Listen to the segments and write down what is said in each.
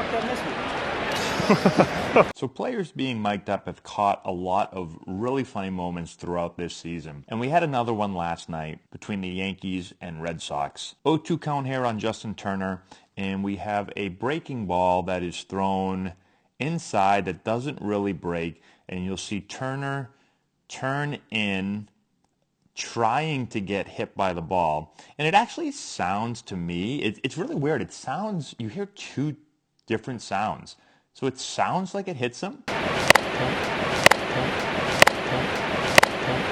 fuck that miss me? So players being mic'd up have caught a lot of really funny moments throughout this season. And we had another one last night between the Yankees and Red Sox. 0-2 count here on Justin Turner, and we have a breaking ball that is thrown inside that doesn't really break, and you'll see Turner turn in trying to get hit by the ball. And it actually sounds to me, it's really weird. It sounds, you hear two different sounds. So it sounds like it hits him.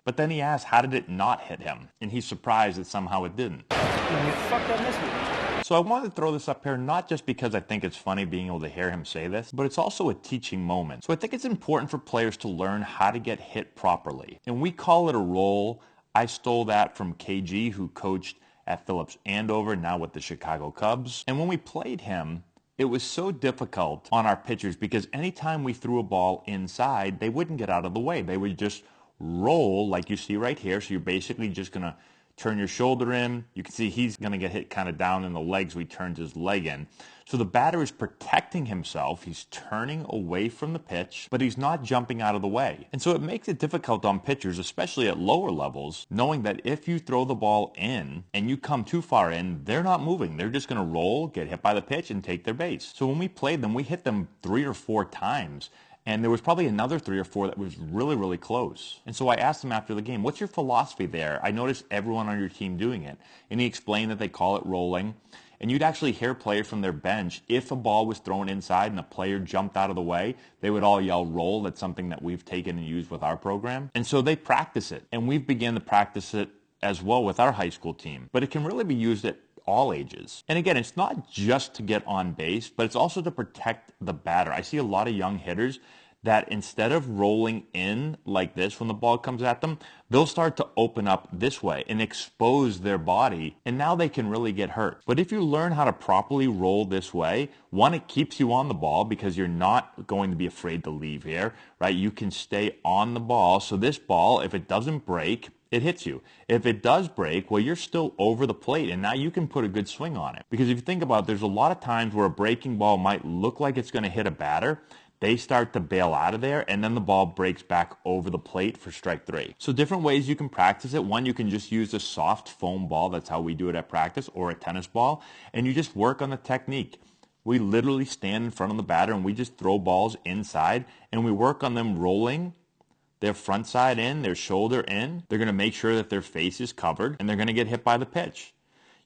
But then he asks, how did it not hit him? And he's surprised that somehow it didn't. Fuck that miss me. So I wanted to throw this up here not just because I think it's funny being able to hear him say this, but it's also a teaching moment. So I think it's important for players to learn how to get hit properly. And we call it a roll. I stole that from KG, who coached at Phillips Andover, now with the Chicago Cubs. And when we played him, it was so difficult on our pitchers because anytime we threw a ball inside, they wouldn't get out of the way. They would just roll like you see right here. So you're basically just going to turn your shoulder in. You can see he's going to get hit kind of down in the legs. He turns his leg in. So the batter is protecting himself. He's turning away from the pitch, but he's not jumping out of the way. And so it makes it difficult on pitchers, especially at lower levels, knowing that if you throw the ball in and you come too far in, they're not moving. They're just going to roll, get hit by the pitch, and take their base. So when we played them, we hit them 3 or 4 times. And there was probably another 3 or 4 that was really, really close. And so I asked him after the game, what's your philosophy there? I noticed everyone on your team doing it. And he explained that they call it rolling. And you'd actually hear players from their bench, if a ball was thrown inside and a player jumped out of the way, they would all yell roll. That's something that we've taken and used with our program. And so they practice it. And we've begun to practice it as well with our high school team. But it can really be used at all ages. And again, it's not just to get on base, but it's also to protect the batter. I see a lot of young hitters that instead of rolling in like this when the ball comes at them, they'll start to open up this way and expose their body, and now they can really get hurt. But if you learn how to properly roll this way, one, it keeps you on the ball because you're not going to be afraid to leave here, right? You can stay on the ball. So this ball, if it doesn't break, it hits you. If it does break, well, you're still over the plate, and now you can put a good swing on it. Because if you think about it, there's a lot of times where a breaking ball might look like it's going to hit a batter. They start to bail out of there, and then the ball breaks back over the plate for strike 3. So different ways you can practice it. One, you can just use a soft foam ball. That's how we do it at practice, or a tennis ball, and you just work on the technique. We literally stand in front of the batter, and we just throw balls inside, and we work on them rolling their front side in, their shoulder in. They're going to make sure that their face is covered, and they're going to get hit by the pitch.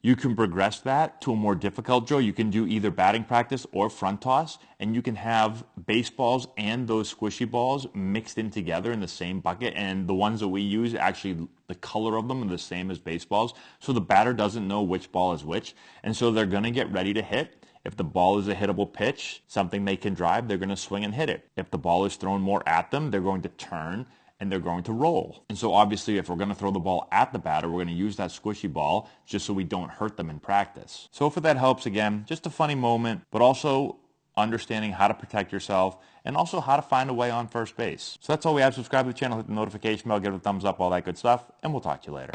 You can progress that to a more difficult drill. You can do either batting practice or front toss, and you can have baseballs and those squishy balls mixed in together in the same bucket. And the ones that we use, actually, the color of them are the same as baseballs, so the batter doesn't know which ball is which. And so they're going to get ready to hit. If the ball is a hittable pitch, something they can drive, they're going to swing and hit it. If the ball is thrown more at them, they're going to turn and they're going to roll. And so obviously if we're going to throw the ball at the batter, we're going to use that squishy ball just so we don't hurt them in practice. So hopefully that helps. Again, just a funny moment, but also understanding how to protect yourself and also how to find a way on first base. So that's all we have. Subscribe to the channel, hit the notification bell, give it a thumbs up, all that good stuff, and we'll talk to you later.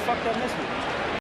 Fuck that miss me.